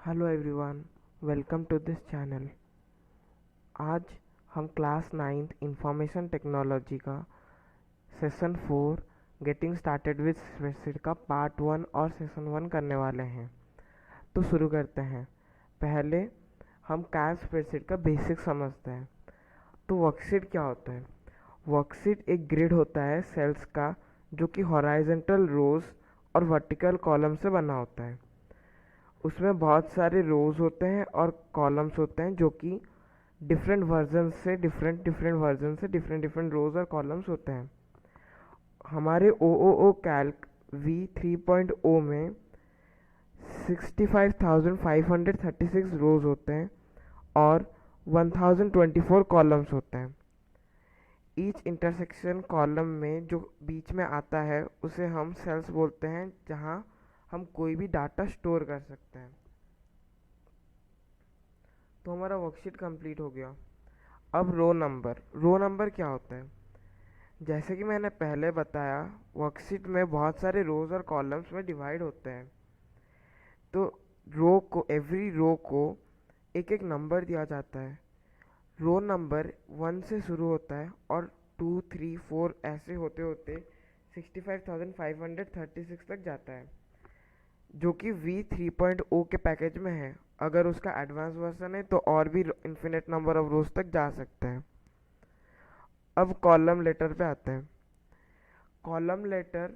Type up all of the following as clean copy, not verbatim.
Hello everyone, welcome to this channel. आज हम class 9th information technology का session 4 getting started with spreadsheet का part 1 और session 1 करने वाले हैं। तो शुरू करते हैं। पहले हम कैश स्प्रेडशीट का बेसिक समझते हैं। तो वर्कशीट क्या होता है? वर्कशीट एक ग्रिड होता है सेल्स का, जो कि हॉराइजॉन्टल रोज और वर्टिकल कॉलम से बना होता है। उसमें बहुत सारे रोज होते हैं और कॉलम्स होते हैं, जो कि डिफरेंट वर्जन से डिफरेंट रोज और कॉलम्स होते हैं। हमारे ओ कैल्क V3.0 में 65,536 रोज होते हैं और 1024 कॉलम्स होते हैं। ईच इंटरसेक्शन कॉलम में जो बीच में आता है उसे हम सेल्स बोलते हैं, जहां हम कोई भी डाटा स्टोर कर सकते हैं। तो हमारा वर्कशीट कंप्लीट हो गया। अब रो नंबर क्या होता है? जैसे कि मैंने पहले बताया, वर्कशीट में बहुत सारे रोज और कॉलम्स में डिवाइड होते हैं। तो एवरी रो को एक एक नंबर दिया जाता है। रो नंबर 1 से शुरू होता है और 2, 3, 4 ऐसे होते होते 65,536 तक जाता है, जो कि V3.0 के पैकेज में है। अगर उसका एडवांस वर्जन है तो और भी इन्फिनिट नंबर ऑफ रोज तक जा सकते हैं। अब कॉलम लेटर पे आते हैं। कॉलम लेटर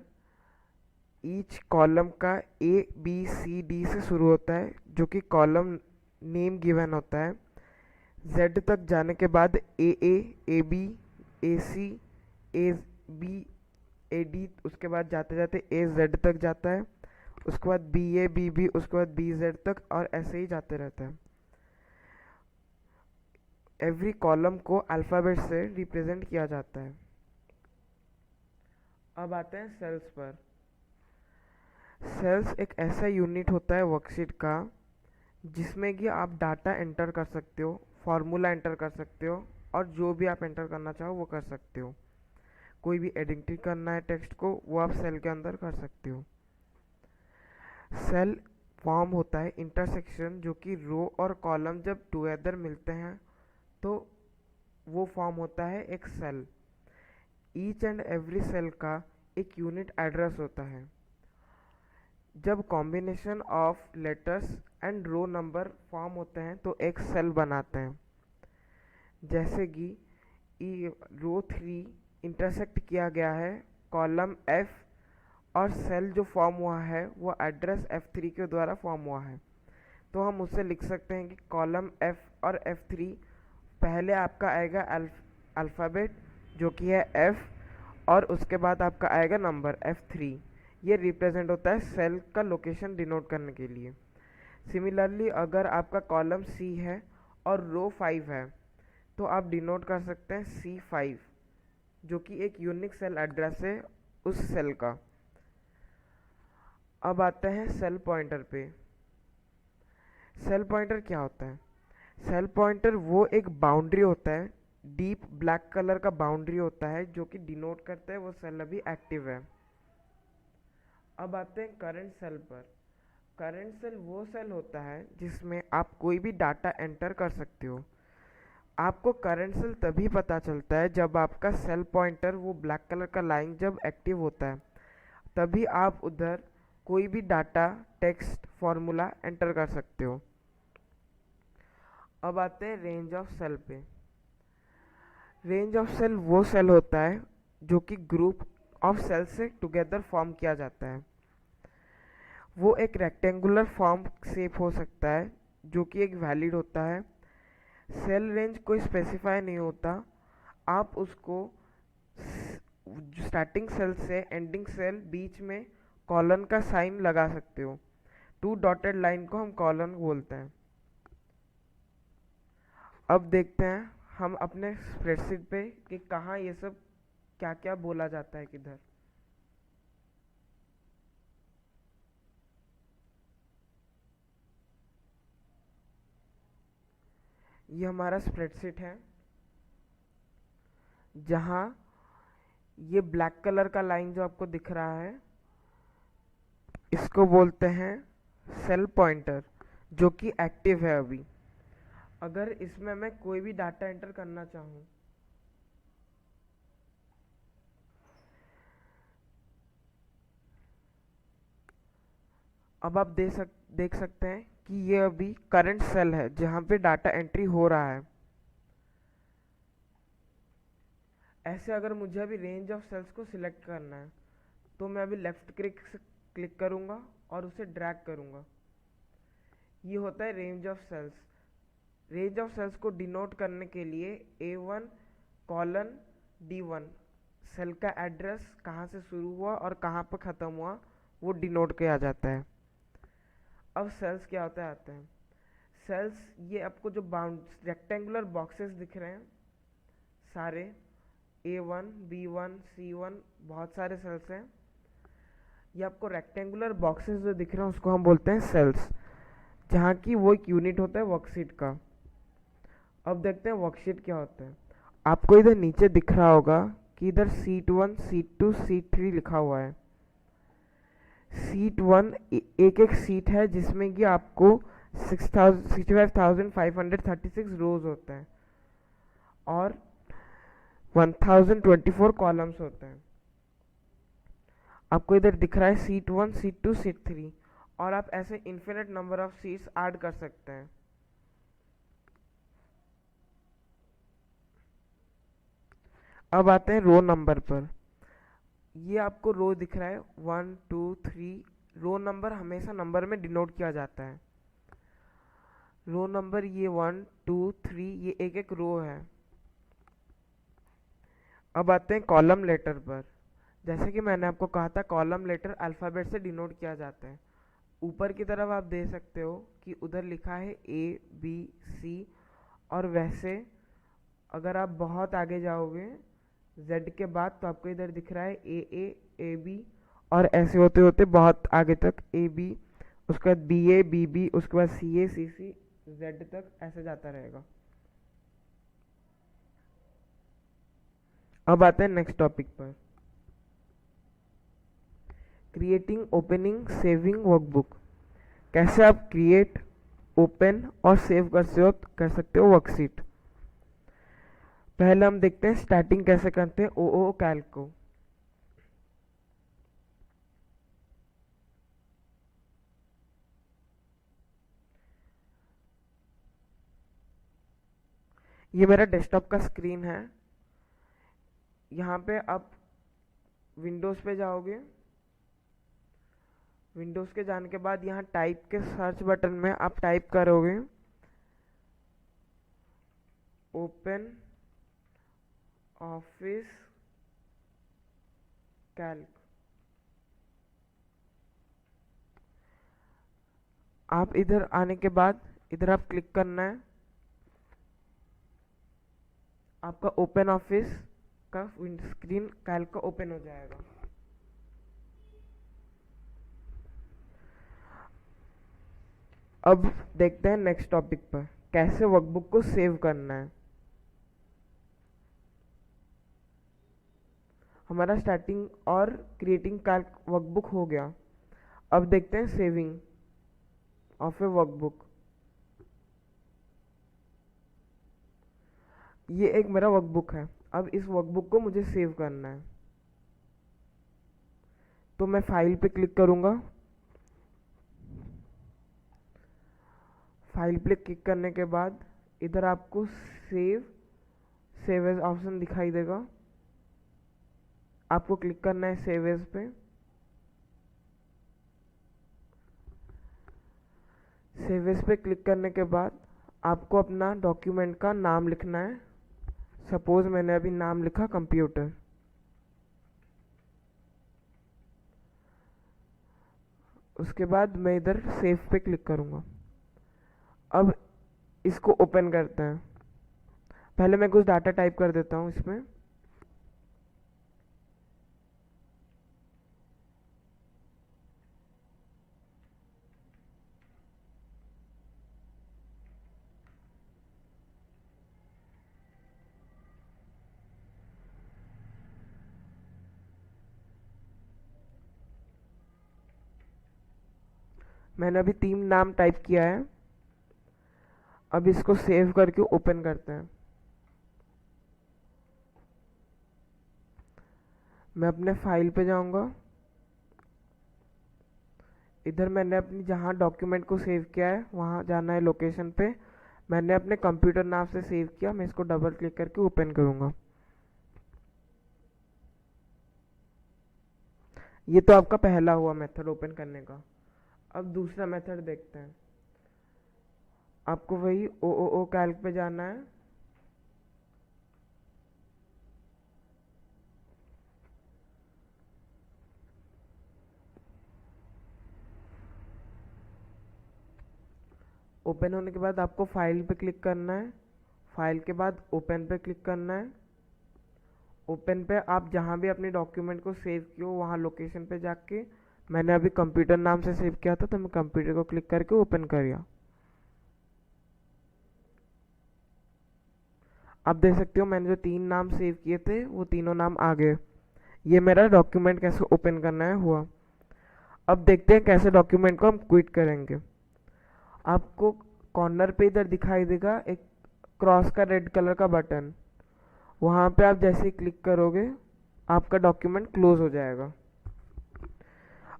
ईच कॉलम का A B C D से शुरू होता है, जो कि कॉलम नेम गिवन होता है। Z तक जाने के बाद A A, A B, A C, A B, A D, उसके बाद जाते जाते AZ तक जाता है। उसके बाद BA, BB, उसके बाद BZ तक, और ऐसे ही जाते रहता है। एवरी कॉलम को अल्फ़ाबेट से रिप्रेजेंट किया जाता है। अब आते हैं सेल्स पर। सेल्स एक ऐसा यूनिट होता है वर्कशीट का, जिसमें कि आप डाटा एंटर कर सकते हो, फार्मूला एंटर कर सकते हो, और जो भी आप एंटर करना चाहो वो कर सकते हो। कोई भी एडिटिंग करना है टेक्स्ट को, वो आप सेल के अंदर कर सकते हो। सेल फॉर्म होता है इंटरसेक्शन, जो कि रो और कॉलम जब टुगेदर मिलते हैं तो वो फॉर्म होता है एक cell. Each and every cell का एक यूनिट एड्रेस होता है। जब combination of letters and row number form होते हैं तो एक सेल बनाते हैं। जैसे कि रो 3 इंटरसेक्ट किया गया है कॉलम F, और सेल जो फॉर्म हुआ है वो एड्रेस F3 के द्वारा फॉर्म हुआ है। तो हम उससे लिख सकते हैं कि कॉलम F और F3, पहले आपका आएगा अल्फ़ाबेट जो कि है F, और उसके बाद आपका आएगा नंबर F3। ये रिप्रेजेंट होता है सेल का लोकेशन डिनोट करने के लिए। सिमिलरली अगर आपका कॉलम C है और रो 5 है, तो आप डिनोट कर सकते हैं C5, जो कि एक यूनिक सेल एड्रेस है उस सेल का। अब आते हैं सेल पॉइंटर पे। सेल पॉइंटर क्या होता है? सेल पॉइंटर वो एक बाउंड्री होता है, डीप ब्लैक कलर का बाउंड्री होता है, जो कि डिनोट करता है वो सेल अभी एक्टिव है। अब आते हैं करंट सेल पर। करंट सेल वो सेल होता है जिसमें आप कोई भी डाटा एंटर कर सकते हो। आपको करंट सेल तभी पता चलता है जब आपका सेल पॉइंटर, वो ब्लैक कलर का लाइन जब एक्टिव होता है, तभी आप उधर कोई भी डाटा, टेक्स्ट, फॉर्मूला एंटर कर सकते हो। अब आते हैं रेंज ऑफ सेल पे। रेंज ऑफ सेल वो सेल होता है जो कि ग्रुप ऑफ सेल से टुगेदर फॉर्म किया जाता है। वो एक रेक्टेंगुलर फॉर्म शेप हो सकता है, जो कि एक वैलिड होता है। सेल रेंज कोई स्पेसिफाई नहीं होता। आप उसको स्टार्टिंग सेल से एंडिंग सेल बीच में कॉलन का साइन लगा सकते हो। 2 डॉटेड लाइन को हम कॉलन बोलते हैं। अब देखते हैं हम अपने स्प्रेडशीट पे कि कहाँ ये सब क्या क्या बोला जाता है किधर। ये हमारा स्प्रेडशीट है, जहाँ ये ब्लैक कलर का लाइन जो आपको दिख रहा है, इसको बोलते हैं सेल पॉइंटर, जो कि एक्टिव है अभी। अगर इसमें मैं कोई भी डाटा एंटर करना चाहूँ, अब आप देख सकते हैं कि ये अभी करंट सेल है जहाँ पे डाटा एंट्री हो रहा है। ऐसे अगर मुझे अभी रेंज ऑफ सेल्स को सिलेक्ट करना है तो मैं अभी लेफ्ट क्लिक करूँगा और उसे ड्रैग करूँगा। ये होता है range of cells. Range of cells को डिनोट करने के लिए A1 कॉलन D1 सेल का एड्रेस कहाँ से शुरू हुआ और कहाँ पर ख़त्म हुआ वो डिनोट किया जाता है। अब सेल्स क्या होता है आते हैं। सेल्स, ये आपको जो बाउंड रेक्टेंगुलर बॉक्सेस दिख रहे हैं सारे, A1 B1 C1, बहुत सारे सेल्स हैं। ये आपको रेक्टेंगुलर बॉक्सेस जो दिख रहे हैं उसको हम बोलते हैं सेल्स, जहाँ की वो एक यूनिट होता है वर्कशीट का। अब देखते हैं वर्कशीट क्या होता है। आपको इधर नीचे दिख रहा होगा कि इधर सीट 1 सीट 2 सीट 3 लिखा हुआ है। सीट 1 एक एक सीट है जिसमें कि आपको 65,536 रोज होते हैं और 1024 कॉलम्स होते हैं। आपको इधर दिख रहा है सीट 1 सीट 2 सीट 3, और आप ऐसे infinite number of seats add कर सकते हैं। अब आते हैं रो नंबर पर। ये आपको रो दिख रहा है 1 2 3। रो नंबर हमेशा नंबर में डिनोट किया जाता है। रो नंबर ये 1 2 3 ये एक एक रो है। अब आते हैं कॉलम लेटर पर। जैसे कि मैंने आपको कहा था कॉलम लेटर अल्फ़ाबेट से डिनोट किया जाता है। ऊपर की तरफ आप देख सकते हो कि उधर लिखा है A B C, और वैसे अगर आप बहुत आगे जाओगे Z के बाद तो आपको इधर दिख रहा है AA AB, और ऐसे होते होते बहुत आगे तक AB, उसके बाद BA BB, उसके बाद CA CC Z तक ऐसे जाता रहेगा। अब आते हैं नेक्स्ट टॉपिक पर, क्रिएटिंग ओपनिंग सेविंग वर्कबुक। कैसे आप क्रिएट ओपन और सेव कर सकते हो वर्कशीट। पहले हम देखते हैं स्टार्टिंग कैसे करते हैं OO कैल्क को। ये मेरा डेस्कटॉप का स्क्रीन है। यहाँ पे आप विंडोज़ पे जाओगे। विंडोज़ के जाने के बाद यहाँ टाइप के सर्च बटन में आप टाइप करोगे ओपन ऑफिस कैल्क। आप इधर आने के बाद इधर आप क्लिक करना है, आपका ओपन ऑफिस का स्क्रीन कैल्क का ओपन हो जाएगा। अब देखते हैं नेक्स्ट टॉपिक पर, कैसे वर्कबुक को सेव करना है। हमारा स्टार्टिंग और क्रिएटिंग कैल्क वर्कबुक हो गया। अब देखते हैं सेविंग ऑफ ए वर्कबुक। ये एक मेरा वर्कबुक है। अब इस वर्कबुक को मुझे सेव करना है, तो मैं फाइल पे क्लिक करूँगा। फाइल पे क्लिक करने के बाद इधर आपको सेव एज ऑप्शन दिखाई देगा। आपको क्लिक करना है सेव एज पे। सेव एज पे क्लिक करने के बाद आपको अपना डॉक्यूमेंट का नाम लिखना है। सपोज मैंने अभी नाम लिखा कंप्यूटर। उसके बाद मैं इधर सेव पे क्लिक करूँगा। अब इसको ओपन करते हैं। पहले मैं कुछ डाटा टाइप कर देता हूँ इसमें। मैंने अभी 3 नाम टाइप किया है। अब इसको सेव करके ओपन करते हैं। मैं अपने फाइल पे जाऊंगा। इधर मैंने अपनी जहाँ डॉक्यूमेंट को सेव किया है वहाँ जाना है लोकेशन पे। मैंने अपने कंप्यूटर नाम से सेव किया, मैं इसको डबल क्लिक करके ओपन करूँगा। ये तो आपका पहला हुआ मेथड ओपन करने का। अब दूसरा मेथड देखते हैं। आपको वही ओ कैल्क पे जाना है। ओपन होने के बाद आपको फाइल पे क्लिक करना है। फाइल के बाद ओपन पे क्लिक करना है। ओपन पे आप जहाँ भी अपने डॉक्यूमेंट को सेव किया हो वहाँ लोकेशन पे जाके, मैंने अभी कंप्यूटर नाम से सेव किया था तो मैं कंप्यूटर को क्लिक करके ओपन कर दिया। आप देख सकते हो मैंने जो 3 नाम सेव किए थे वो तीनों नाम आ गए। ये मेरा डॉक्यूमेंट कैसे ओपन करना है हुआ। अब देखते हैं कैसे डॉक्यूमेंट को हम क्विट करेंगे। आपको कॉर्नर पे इधर दिखाई देगा एक क्रॉस का रेड कलर का बटन। वहाँ पे आप जैसे ही क्लिक करोगे आपका डॉक्यूमेंट क्लोज हो जाएगा।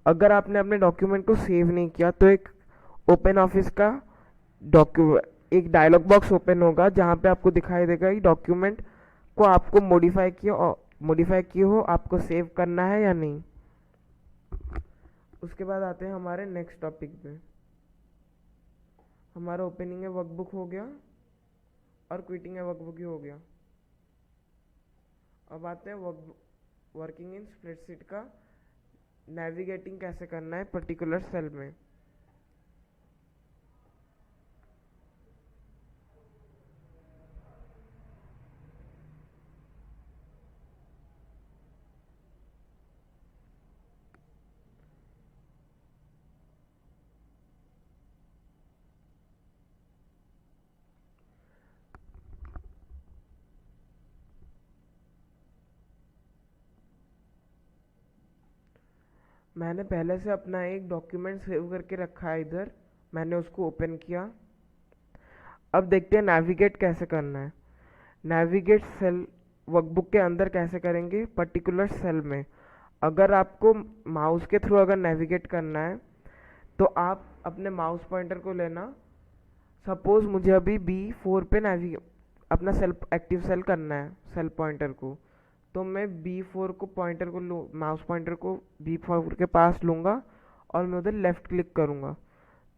अगर आपने अपने डॉक्यूमेंट को सेव नहीं किया तो एक ओपन ऑफिस का एक डायलॉग बॉक्स ओपन होगा जहाँ पे आपको दिखाई देगा कि डॉक्यूमेंट को आपको मॉडिफाई किए हो, आपको सेव करना है या नहीं। उसके बाद आते हैं हमारे नेक्स्ट टॉपिक पे। हमारा ओपनिंग है वर्कबुक हो गया और क्विटिंग है वर्कबुक ही हो गया। अब आते हैं वर्किंग इन स्प्रेडशीट का नेविगेटिंग कैसे करना है पर्टिकुलर सेल में। मैंने पहले से अपना एक डॉक्यूमेंट सेव करके रखा है इधर, मैंने उसको ओपन किया। अब देखते हैं नेविगेट कैसे करना है। नेविगेट सेल वर्कबुक के अंदर कैसे करेंगे पर्टिकुलर सेल में। अगर आपको माउस के थ्रू अगर नेविगेट करना है तो आप अपने माउस पॉइंटर को लेना। सपोज मुझे अभी B4 पे अपना सेल एक्टिव सेल करना है सेल पॉइंटर को, तो मैं B4 को पॉइंटर को माउस पॉइंटर को B4 के पास लूँगा और मैं उधर लेफ्ट क्लिक करूँगा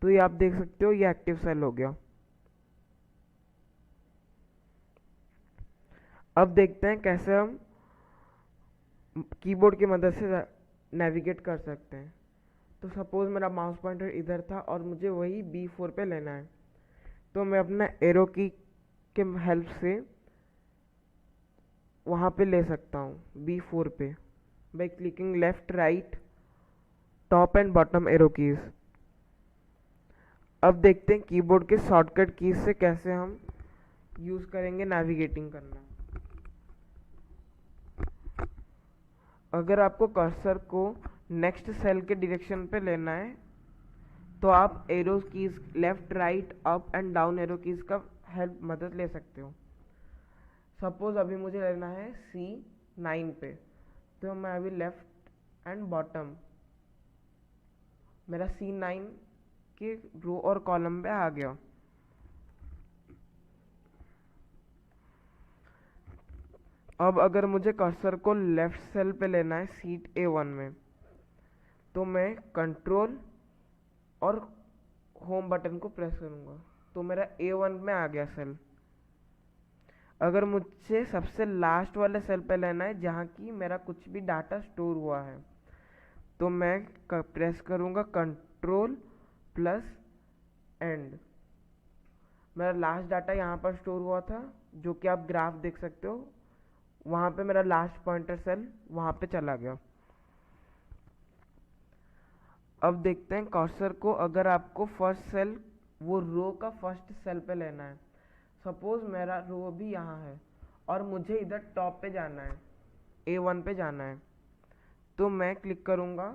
तो ये आप देख सकते हो ये एक्टिव सेल हो गया। अब देखते हैं कैसे हम कीबोर्ड की मदद से नेविगेट कर सकते हैं। तो सपोज मेरा माउस पॉइंटर इधर था और मुझे वही B4 पे लेना है, तो मैं अपना एरो की के हेल्प से वहाँ पे ले सकता हूँ B4 पे by clicking left right top and bottom arrow keys. अब देखते हैं कीबोर्ड के शॉर्टकट कीज से कैसे हम यूज़ करेंगे नेविगेटिंग करना। अगर आपको कर्सर को नेक्स्ट सेल के डायरेक्शन पे लेना है तो आप arrow keys left right up and down arrow keys का हेल्प मदद ले सकते हो। सपोज अभी मुझे लेना है C9 पे, तो मैं अभी लेफ्ट एंड बॉटम मेरा C9 के रो और कॉलम पे आ गया। अब अगर मुझे कर्सर को लेफ्ट सेल पे लेना है सीट A1 में, तो मैं कंट्रोल और होम बटन को प्रेस करूँगा तो मेरा A1 में आ गया सेल। अगर मुझे सबसे लास्ट वाले सेल पे लेना है जहाँ की मेरा कुछ भी डाटा स्टोर हुआ है, तो मैं प्रेस करूँगा कंट्रोल प्लस एंड। मेरा लास्ट डाटा यहाँ पर स्टोर हुआ था जो कि आप ग्राफ देख सकते हो, वहाँ पे मेरा लास्ट पॉइंटर सेल वहाँ पे चला गया। अब देखते हैं कर्सर को अगर आपको फर्स्ट सेल वो रो का फर्स्ट सेल पे लेना है। सपोज मेरा रो भी यहाँ है और मुझे इधर टॉप पे जाना है, A1 पे जाना है, तो मैं क्लिक करूँगा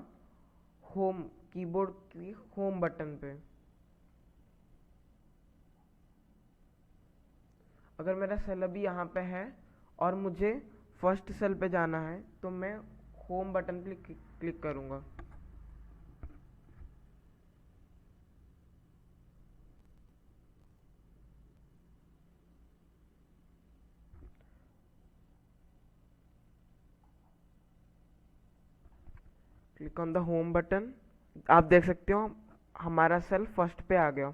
होम कीबोर्ड की होम बटन पे। अगर मेरा सेल अभी यहाँ पे है और मुझे फर्स्ट सेल पे जाना है तो मैं होम बटन पे क्लिक करूँगा। Click on the home button. आप देख सकते हो हमारा सेल फर्स्ट पे आ गया।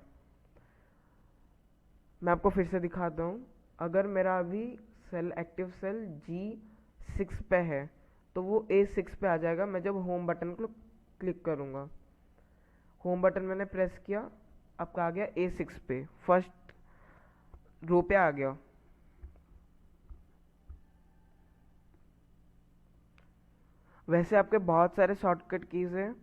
मैं आपको फिर से दिखाता हूँ। अगर मेरा अभी सेल एक्टिव सेल G6 पे है तो वो A6 पे आ जाएगा मैं जब होम बटन को क्लिक करूँगा। होम बटन मैंने प्रेस किया, आपका आ गया A6 पे, फर्स्ट रो पे आ गया। वैसे आपके बहुत सारे शॉर्टकट कीज़ हैं,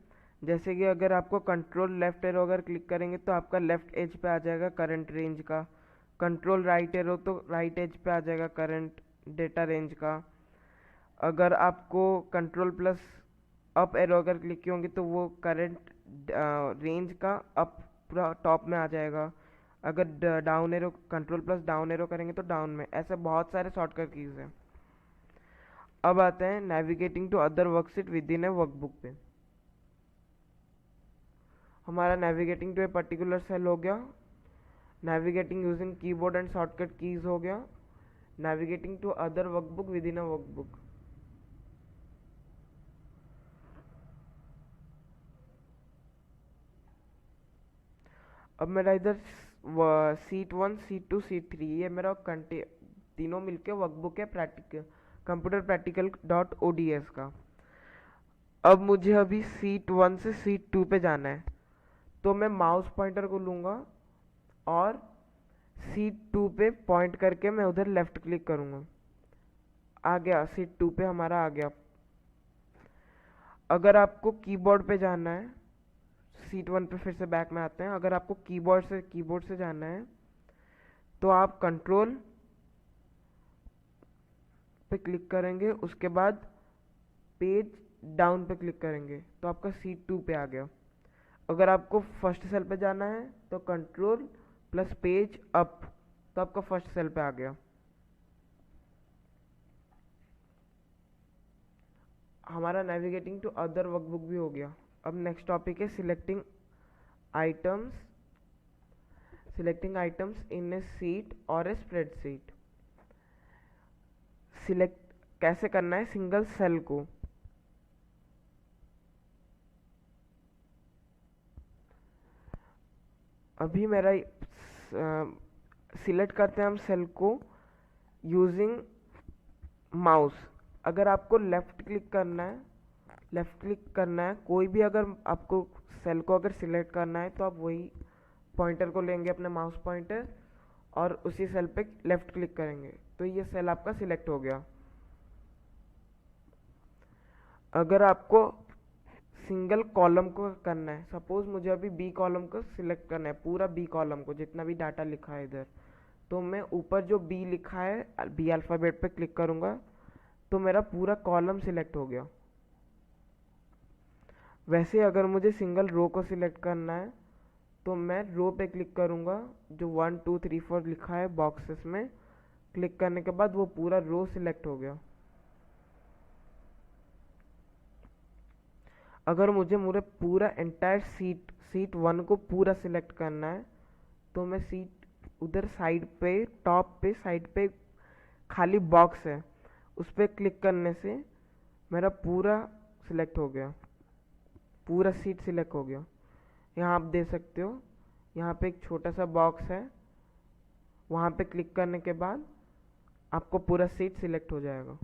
जैसे कि अगर आपको कंट्रोल लेफ्ट एरो अगर क्लिक करेंगे तो आपका लेफ्ट एज पे आ जाएगा करंट रेंज का। कंट्रोल राइट एरो तो राइट एज पे आ जाएगा करंट डेटा रेंज का। अगर आपको कंट्रोल प्लस अप एरो अगर क्लिक की होंगी तो वो करंट रेंज का अप पूरा टॉप में आ जाएगा। अगर down arrow control plus down arrow करेंगे तो डाउन में। ऐसे बहुत सारे शॉर्टकट कीज़ हैं। अब आते हैं navigating to other worksheet within a workbook पे। हमारा navigating to a particular cell हो गया, navigating using keyboard and shortcut keys हो गया, navigating to other workbook within a workbook. अब मेरा इधर सीट 1 सीट 2 सीट 3 ये मेरा तीनों मिलके वर्कबुक है प्रैक्टिकल कंप्यूटर प्रैक्टिकल .ods का। अब मुझे अभी सीट 1 से सीट 2 पे जाना है तो मैं माउस पॉइंटर को लूँगा और सीट 2 पे पॉइंट करके मैं उधर लेफ्ट क्लिक करूँगा। आ गया, सीट 2 पे हमारा आ गया। अगर आपको कीबोर्ड पे जाना है, सीट 1 पे फिर से बैक में आते हैं। अगर आपको कीबोर्ड से जाना है तो आप कंट्रोल पे क्लिक करेंगे, उसके बाद पेज डाउन पे क्लिक करेंगे तो आपका सीट 2 पे आ गया। अगर आपको फर्स्ट सेल पे जाना है तो कंट्रोल प्लस पेज अप तो आपका फर्स्ट सेल पे आ गया। हमारा नेविगेटिंग टू अदर वर्कबुक भी हो गया। अब नेक्स्ट टॉपिक है selecting items in A seat और ए स्प्रेडशीट। सिलेक्ट कैसे करना है सिंगल सेल को। अभी मेरा सिलेक्ट करते हैं हम सेल को यूजिंग माउस। अगर आपको लेफ्ट क्लिक करना है कोई भी, अगर आपको सेल को अगर सिलेक्ट करना है तो आप वही पॉइंटर को लेंगे अपने माउस पॉइंटर और उसी सेल पे लेफ्ट क्लिक करेंगे तो ये सेल आपका सिलेक्ट हो गया। अगर आपको सिंगल कॉलम को करना है, सपोज मुझे अभी बी कॉलम को सिलेक्ट करना है, पूरा बी कॉलम को जितना भी डाटा लिखा है इधर, तो मैं ऊपर जो बी लिखा है बी अल्फ़ाबेट पे क्लिक करूँगा तो मेरा पूरा कॉलम सिलेक्ट हो गया। वैसे अगर मुझे सिंगल रो को सिलेक्ट करना है तो मैं रो पे क्लिक करूँगा, जो 1 2 3 4 लिखा है बॉक्सेस में, क्लिक करने के बाद वो पूरा रो सिलेक्ट हो गया। अगर मुझे पूरा एंटायर सीट 1 को पूरा सिलेक्ट करना है तो मैं सीट उधर साइड पे टॉप पे साइड पे खाली बॉक्स है उस पर क्लिक करने से मेरा पूरा सिलेक्ट हो गया, पूरा सीट सिलेक्ट हो गया। यहाँ आप देख सकते हो, यहाँ पे एक छोटा सा बॉक्स है, वहाँ पे क्लिक करने के बाद आपको पूरा सीट सिलेक्ट हो जाएगा।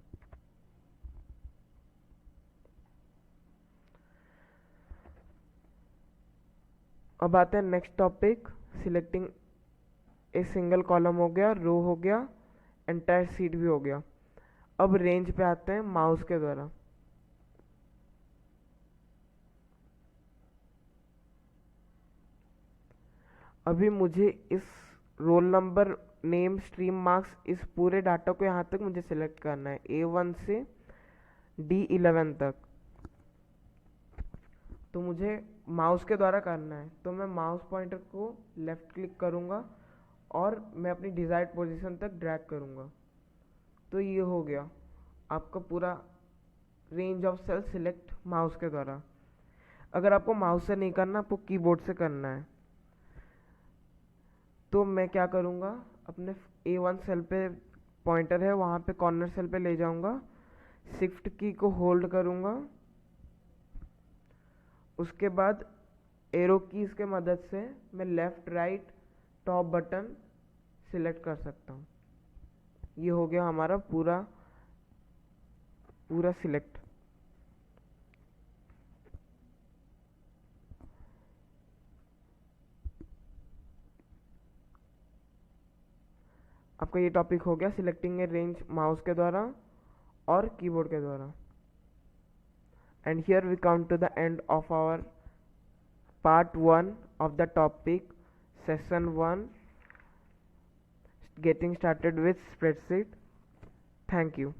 अब आते हैं next topic, selecting a single column हो गया, रो हो गया, एंटायर सीट भी हो गया। अब रेंज पे आते हैं माउस के द्वारा। अभी मुझे इस roll number name stream marks इस पूरे डाटा को यहाँ तक मुझे सिलेक्ट करना है, A1 से D11 तक। तो मुझे माउस के द्वारा करना है तो मैं माउस पॉइंटर को लेफ्ट क्लिक करूँगा और मैं अपनी डिज़ायर्ड पोजीशन तक ड्रैग करूँगा। तो ये हो गया आपका पूरा range of cell select mouse के द्वारा। अगर आपको माउस से नहीं करना, आपको कीबोर्ड से करना है, तो मैं क्या करूँगा, अपने A1 सेल पे पॉइंटर है वहाँ पे कॉर्नर सेल पे ले जाऊँगा, शिफ्ट की को होल्ड करूँगा, उसके बाद एरो कीज़ के मदद से मैं left right top button select कर सकता हूँ। ये हो गया हमारा पूरा पूरा सिलेक्ट। आपका ये टॉपिक हो गया सिलेक्टिंग ए रेंज माउस के द्वारा और कीबोर्ड के द्वारा। And here we come to the end of our part 1 of the topic session 1 getting started with spreadsheet. Thank you.